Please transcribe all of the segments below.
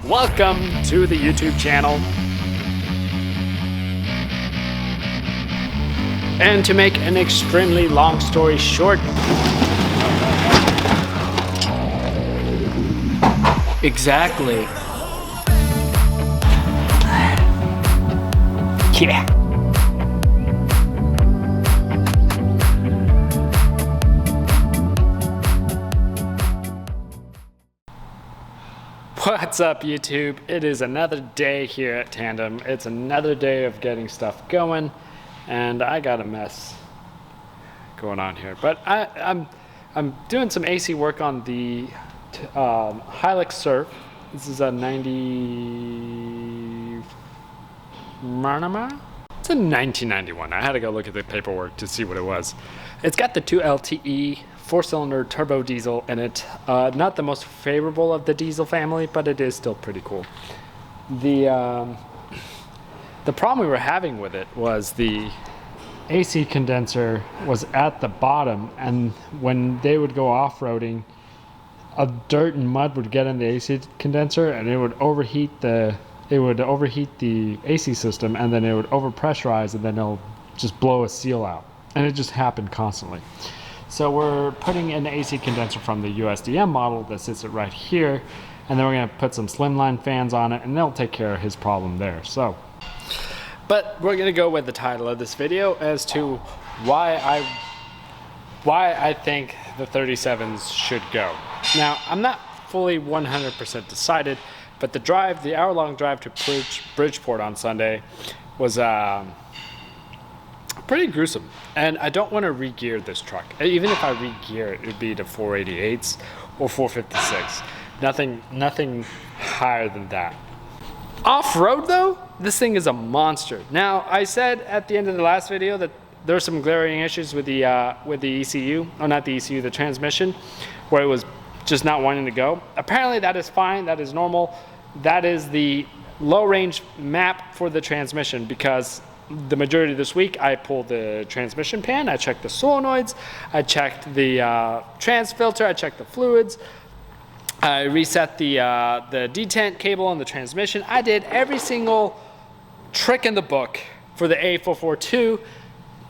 Welcome to the YouTube channel. And to make an extremely long story short, exactly. Yeah. What's up, YouTube? It is another day here at Tandem. It's another day of getting stuff going, and I got a mess going on here. But I'm doing some AC work on the Hilux Surf. This is a 90. It's a 1991. I had to go look at the paperwork to see what it was. It's got the 2 LTE 4-cylinder turbo diesel in it. Not the most favorable of the diesel family, but it is still pretty cool. The problem we were having with it was the AC condenser was at the bottom, and when they would go off-roading, dirt and mud would get in the AC condenser, and it would overheat the AC system, and then it would overpressurize, and then it'll just blow a seal out. And it just happened constantly. So we're putting in the AC condenser from the USDM model that sits right here, and then we're going to put some slimline fans on it, and they'll take care of his problem there. So, but we're going to go with the title of this video as to why I think the 37's should go. Now, I'm not fully 100% decided, but the hour-long drive to Bridgeport on Sunday was pretty gruesome, and I don't want to re-gear this truck. Even if I re-gear it, it'd be to 488s or 456. Nothing higher than that. Off-road though, this thing is a monster. Now, I said at the end of the last video that there were some glaring issues with the ECU, or not the ECU, the transmission, where it was just not wanting to go. Apparently that is fine, that is normal. That is the low-range map for the transmission, because the majority of this week I pulled the transmission pan, I checked the solenoids, I checked the trans filter, I checked the fluids, I reset the detent cable on the transmission. I did every single trick in the book for the A442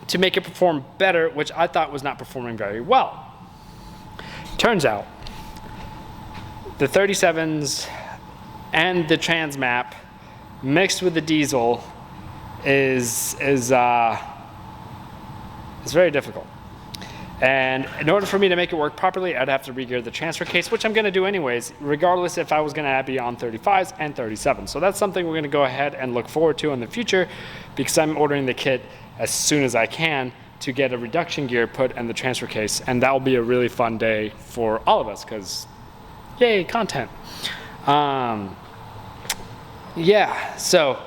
to make it perform better, which I thought was not performing very well. Turns out the 37's and the trans map mixed with the diesel is very difficult. And in order for me to make it work properly, I'd have to re-gear the transfer case, which I'm going to do anyways, regardless if I was going to be on 35s and 37s. So that's something we're going to go ahead and look forward to in the future, because I'm ordering the kit as soon as I can to get a reduction gear put in the transfer case, and that will be a really fun day for all of us, because yay, content. Yeah, so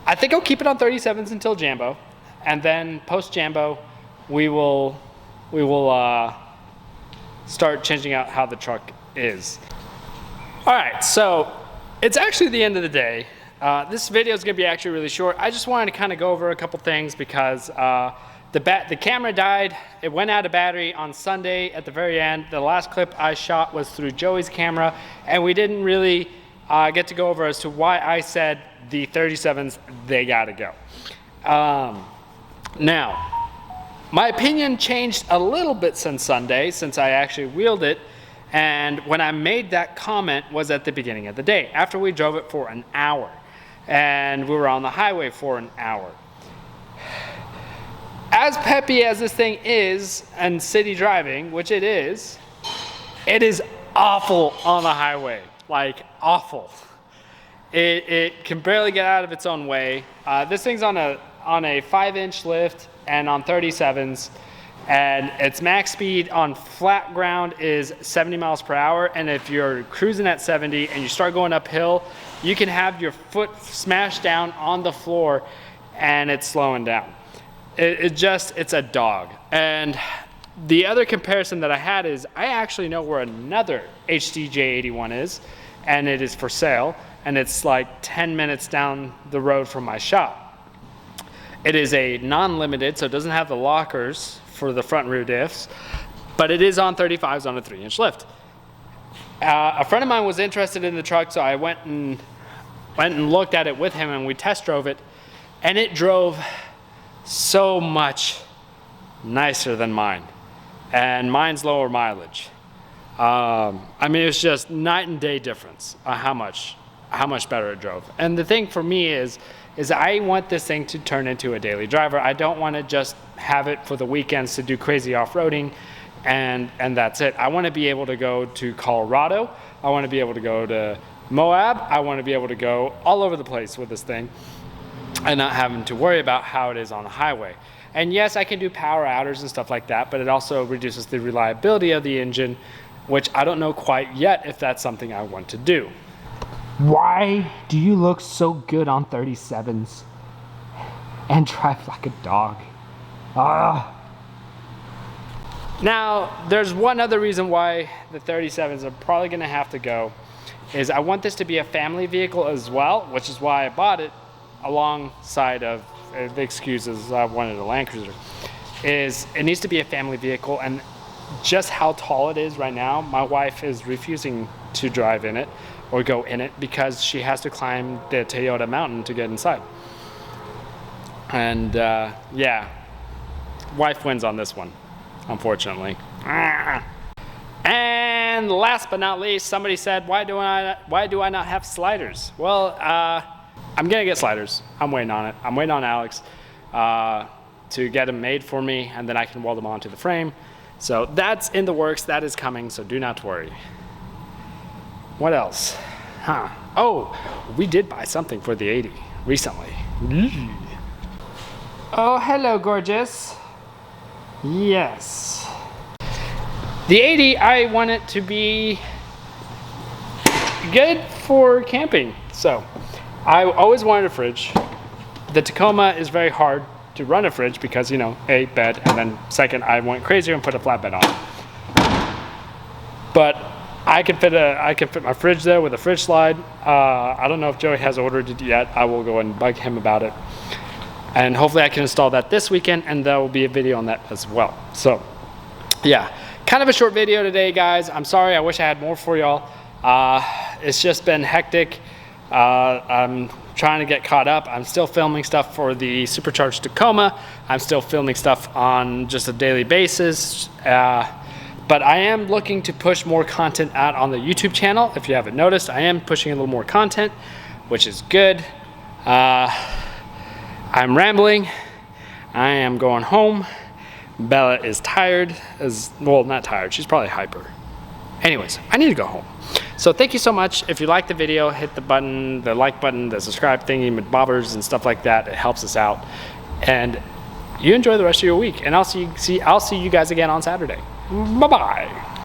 I think I'll keep it on 37s until Jambo, and then post Jambo, we will start changing out how the truck is. All right, so it's actually the end of the day. This video is going to be actually really short. I just wanted to kind of go over a couple things, because the camera died. It went out of battery on Sunday at the very end. The last clip I shot was through Joey's camera, and we didn't really get to go over as to why I said the 37's, they gotta go. Now, my opinion changed a little bit since Sunday, since I actually wheeled it, and when I made that comment was at the beginning of the day, after we drove it for an hour, and we were on the highway for an hour. As peppy as this thing is, and city driving, which it is awful on the highway. Like, awful. It can barely get out of its own way. This thing's on a 5-inch lift and on 37's, and its max speed on flat ground is 70 miles per hour, and if you're cruising at 70 and you start going uphill, you can have your foot smashed down on the floor and it's slowing down. It's a dog. And the other comparison that I had is I actually know where another HDJ81 is, and it is for sale, and it's like 10 minutes down the road from my shop. It is a non-limited, so it doesn't have the lockers for the front and rear diffs, but it is on 35s on a 3-inch lift. A friend of mine was interested in the truck, so I went and looked at it with him, and we test drove it, and it drove so much nicer than mine, and mine's lower mileage. I mean, it's just night and day difference on how much better it drove. And the thing for me is I want this thing to turn into a daily driver. I don't want to just have it for the weekends to do crazy off-roading and that's it. I want to be able to go to Colorado. I want to be able to go to Moab. I want to be able to go all over the place with this thing and not having to worry about how it is on the highway. And yes, I can do power outers and stuff like that, but it also reduces the reliability of the engine, which I don't know quite yet if that's something I want to do. Why do you look so good on 37's and drive like a dog? Now, there's one other reason why the 37's are probably going to have to go, is I want this to be a family vehicle as well, which is why I bought it alongside of the excuses I wanted a Land Cruiser. Is it needs to be a family vehicle, and just how tall it is right now, my wife is refusing to drive in it or go in it because she has to climb the Toyota mountain to get inside. And yeah, wife wins on this one, unfortunately. And last but not least, somebody said, why do I not have sliders? Well, I'm gonna get sliders. I'm waiting on it. I'm waiting on Alex to get them made for me, and then I can weld them onto the frame. So that's in the works. That is coming, so do not worry. What else? Oh, we did buy something for the 80 recently. Oh, hello, gorgeous. Yes. The 80, I want it to be good for camping. So I always wanted a fridge. The Tacoma is very hard to run a fridge because, you know, A, bed, and then second, I went crazier and put a flatbed on it. But I can fit my fridge there with a fridge slide. I don't know if Joey has ordered it yet. I will go and bug him about it. And hopefully I can install that this weekend, and there will be a video on that as well. So yeah, kind of a short video today, guys. I'm sorry, I wish I had more for y'all. It's just been hectic. I'm trying to get caught up. I'm still filming stuff for the supercharged Tacoma. I'm still filming stuff on just a daily basis. But I am looking to push more content out on the YouTube channel. If you haven't noticed, I am pushing a little more content, which is good. I'm rambling. I am going home. Bella is tired, well, not tired, she's probably hyper. Anyways, I need to go home. So thank you so much. If you like the video, hit the button, the like button, the subscribe thingy, bobbers and stuff like that. It helps us out. And you enjoy the rest of your week. And I'll see you guys again on Saturday. Bye-bye.